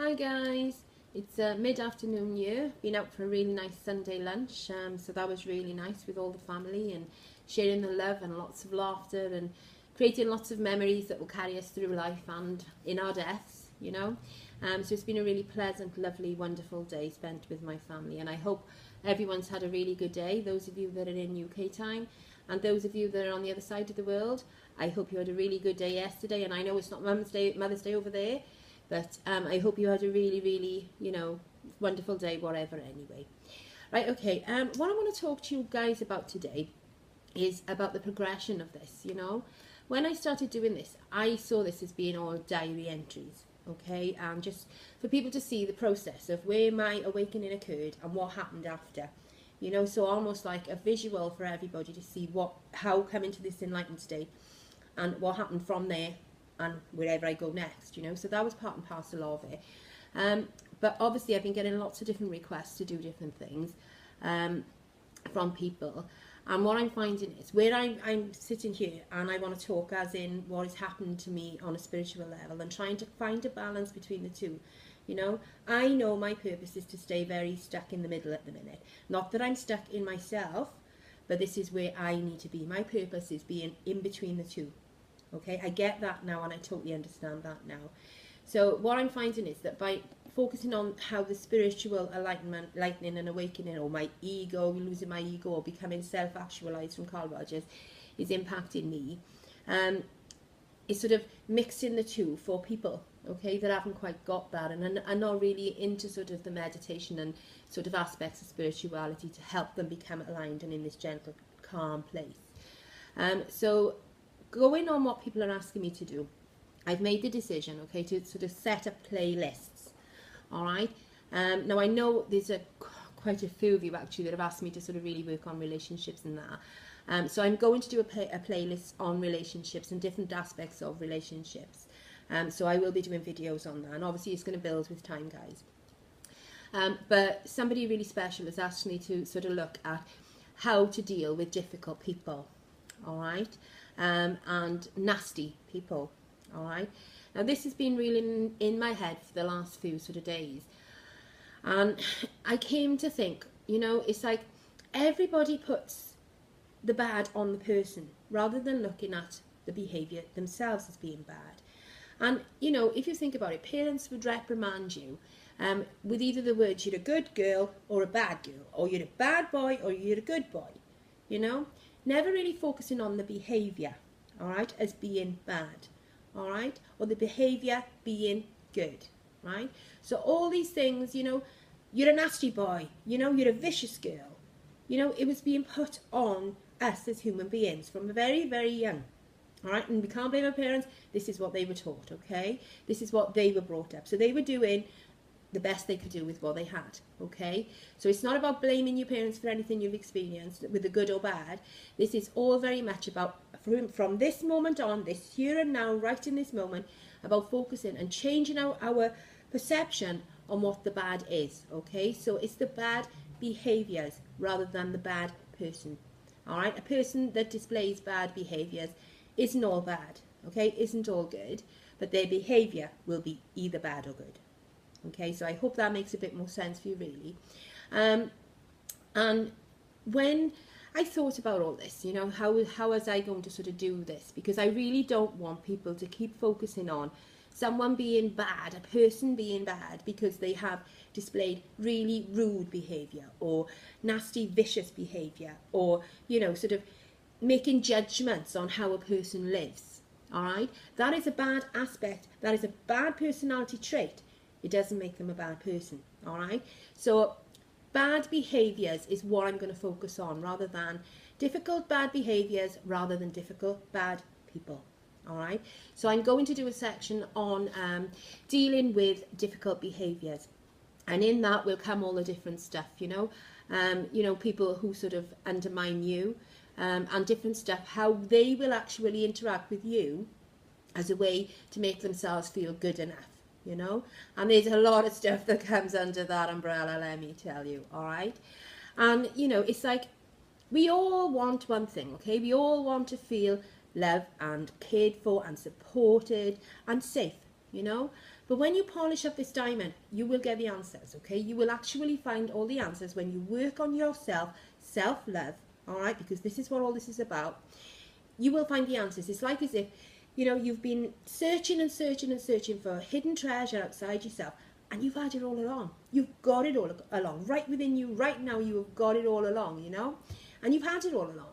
Hi guys, it's mid-afternoon here. Been out for a really nice Sunday lunch, so that was really nice with all the family and sharing the love and lots of laughter and creating lots of memories that will carry us through life and in our deaths, you know. So it's been a really pleasant, lovely, wonderful day spent with my family, and I hope everyone's had a really good day. Those of you that are in UK time and those of you that are on the other side of the world, I hope you had a really good day yesterday. And I know it's not Mother's Day over there, but I hope you had a really, really, wonderful day, whatever, anyway. Right, okay, what I want to talk to you guys about today is about the progression of this, When I started doing this, I saw this as being all diary entries, okay? And just for people to see the process of where my awakening occurred and what happened after. So almost like a visual for everybody to see how come into this enlightened state and what happened from there and wherever I go next, So that was part and parcel of it. But obviously I've been getting lots of different requests to do different things from people. And what I'm finding is where I'm sitting here and I want to talk as in what has happened to me on a spiritual level and trying to find a balance between the two. I know my purpose is to stay very stuck in the middle at the minute. Not that I'm stuck in myself, but this is where I need to be. My purpose is being in between the two. Okay, I get that now and I totally understand that now. So what I'm finding is that by focusing on how the spiritual lightning and awakening, or my ego, losing my ego, or becoming self-actualized from Carl Rogers is impacting me, is sort of mixing the two for people, okay, that haven't quite got that and are not really into sort of the meditation and sort of aspects of spirituality to help them become aligned and in this gentle, calm place. So going on what people are asking me to do, I've made the decision, okay, to sort of set up playlists, all right? Now, I know there's quite a few of you actually that have asked me to sort of really work on relationships and that. So I'm going to do a playlist on relationships and different aspects of relationships. So I will be doing videos on that, and obviously it's going to build with time, guys. But somebody really special has asked me to sort of look at how to deal with difficult people, all right? And nasty people, all right? Now, this has been really in my head for the last few sort of days. And I came to think, it's like everybody puts the bad on the person rather than looking at the behaviour themselves as being bad. And, if you think about it, parents would reprimand you with either the words, you're a good girl or a bad girl, or you're a bad boy or you're a good boy, Never really focusing on the behaviour, all right, as being bad, all right, or the behaviour being good, right? So all these things, you're a nasty boy, you're a vicious girl, it was being put on us as human beings from very, very young, all right? And we can't blame our parents. This is what they were taught, okay? This is what they were brought up. So they were doing the best they could do with what they had, okay? So it's not about blaming your parents for anything you've experienced, with the good or bad. This is all very much about, from this moment on, this here and now, right in this moment, about focusing and changing our perception on what the bad is, okay? So it's the bad behaviours rather than the bad person, all right? A person that displays bad behaviours isn't all bad, okay? Isn't all good, but their behaviour will be either bad or good. Okay, so I hope that makes a bit more sense for you, really. And when I thought about all this, how was I going to sort of do this? Because I really don't want people to keep focusing on someone being bad, a person being bad, because they have displayed really rude behaviour or nasty, vicious behaviour, or, sort of making judgments on how a person lives, all right? That is a bad aspect. That is a bad personality trait. It doesn't make them a bad person, all right? So bad behaviours is what I'm going to focus on, rather than difficult bad behaviours, rather than difficult bad people, all right? So I'm going to do a section on dealing with difficult behaviours. And in that will come all the different stuff, people who sort of undermine you, and different stuff, how they will actually interact with you as a way to make themselves feel good enough. And there's a lot of stuff that comes under that umbrella, let me tell you, all right? And, it's like we all want one thing, okay? We all want to feel loved and cared for and supported and safe, But when you polish up this diamond, you will get the answers, okay? You will actually find all the answers when you work on yourself, self-love, all right? Because this is what all this is about. You will find the answers. It's like as if, you know, you've been searching and searching and searching for a hidden treasure outside yourself, and you've had it all along. You've got it all along. Right within you, right now, you have got it all along, you know? And you've had it all along.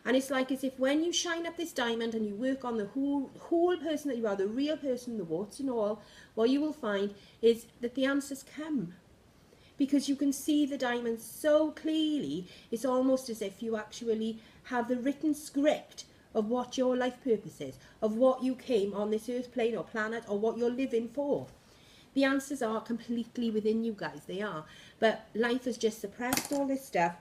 And it's like as if when you shine up this diamond and you work on the whole person that you are, the real person, the warts and all, what you will find is that the answers come. Because you can see the diamond so clearly, it's almost as if you actually have the written script of what your life purpose is, of what you came on this earth plane or planet, or what you're living for. The answers are completely within you guys, they are. But life has just suppressed all this stuff,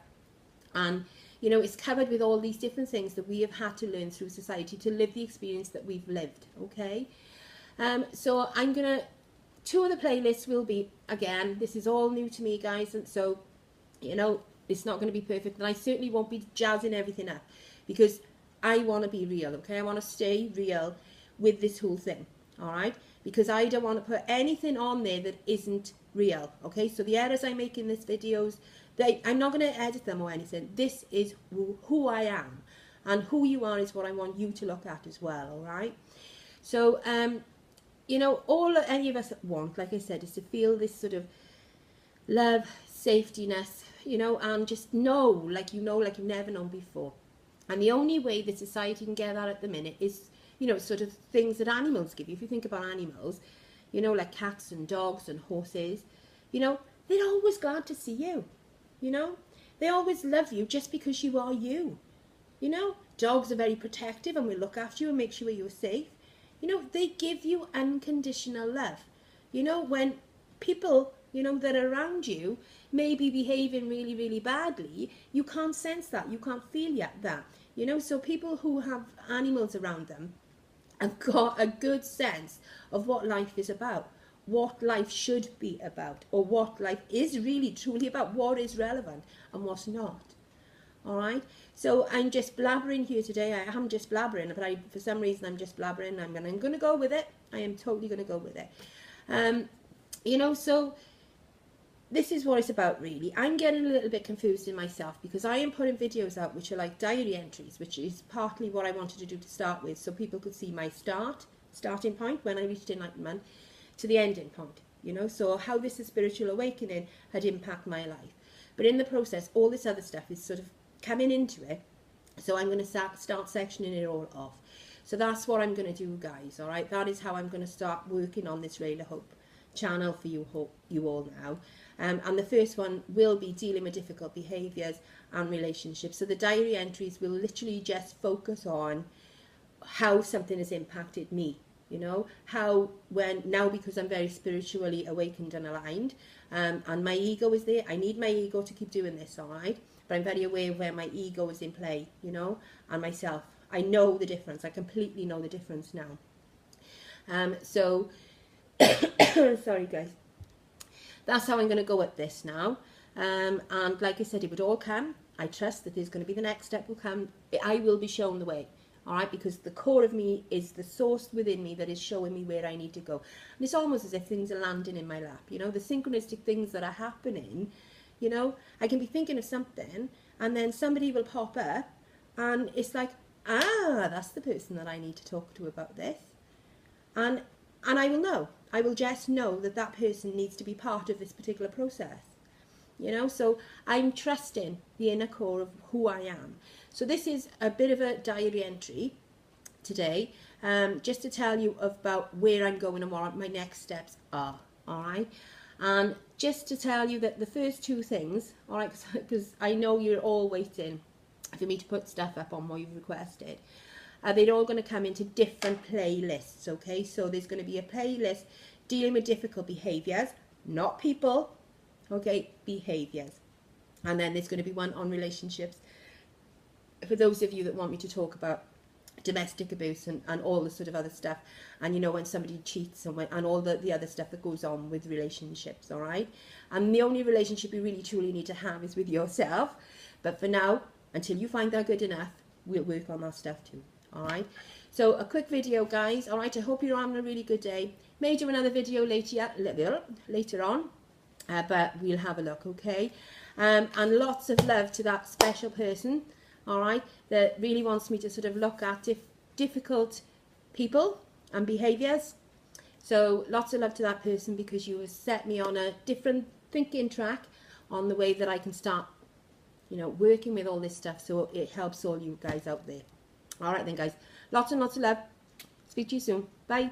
and you know, it's covered with all these different things that we have had to learn through society to live the experience that we've lived, okay? So I'm going to, two of the playlists will be, again, this is all new to me, guys, and so, you know, it's not going to be perfect, and I certainly won't be jazzing everything up, because I want to be real, okay? I want to stay real with this whole thing, all right? Because I don't want to put anything on there that isn't real, okay? So the errors I make in these videos, I'm not going to edit them or anything. This is who I am, and who you are is what I want you to look at as well, all right? So, you know, all any of us want, like I said, is to feel this sort of love, safetyness, you know, and just know, like you've never known before. And the only way that society can get that at the minute is, you know, sort of things that animals give you. If you think about animals, you know, like cats and dogs and horses, you know, they're always glad to see you. You know, they always love you just because you are you. You know, dogs are very protective and will look after you and make sure you're safe. You know, they give you unconditional love. You know, when people, you know, that are around you may be behaving really, really badly, you can't sense that. You can't feel that. You know, so people who have animals around them have got a good sense of what life is about, what life should be about, or what life is really truly about, what is relevant and what's not. All right, so I'm just blabbering here today. I am just blabbering, but for some reason I'm just blabbering. I'm gonna go with it. I am totally gonna go with it. You know, so this is what it's about really. I'm getting a little bit confused in myself because I am putting videos out which are like diary entries, which is partly what I wanted to do to start with, so people could see my starting point when I reached enlightenment, to the ending point, you know, so how this spiritual awakening had impacted my life. But in the process, all this other stuff is sort of coming into it, so I'm going to start sectioning it all off. So that's what I'm going to do, guys, all right? That is how I'm going to start working on this Ray Hope channel for you all now. And the first one will be dealing with difficult behaviours and relationships. So the diary entries will literally just focus on how something has impacted me. You know, how now because I'm very spiritually awakened and aligned, and my ego is there. I need my ego to keep doing this, all right? But I'm very aware of where my ego is in play, you know, and myself. I know the difference. I completely know the difference now. So, sorry guys. That's how I'm going to go at this now. And like I said, it would all come. I trust that there's going to be the next step will come. I will be shown the way. All right, because the core of me is the source within me that is showing me where I need to go. And it's almost as if things are landing in my lap, you know, the synchronistic things that are happening, you know. I can be thinking of something and then somebody will pop up and it's like, ah, that's the person that I need to talk to about this. And I will know. I will just know that that person needs to be part of this particular process. You know, so I'm trusting the inner core of who I am. So this is a bit of a diary entry today, just to tell you about where I'm going and what my next steps are, all right? And just to tell you that the first two things, all right, because I know you're all waiting for me to put stuff up on what you've requested, they're all going to come into different playlists, okay? So there's going to be a playlist dealing with difficult behaviours, not people, okay, behaviours. And then there's going to be one on relationships, for those of you that want me to talk about domestic abuse and all the sort of other stuff, and you know, when somebody cheats and all the other stuff that goes on with relationships, all right? And the only relationship you really truly need to have is with yourself. But for now, until you find that good enough, we'll work on that stuff too, all right? So a quick video, guys. All right, I hope you're having a really good day. May do another video later on, but we'll have a look, okay? And lots of love to that special person, all right, that really wants me to sort of look at difficult people and behaviours. So lots of love to that person, because you have set me on a different thinking track on the way that I can start, you know, working with all this stuff, so it helps all you guys out there. All right then, guys. Lots and lots of love. Speak to you soon. Bye.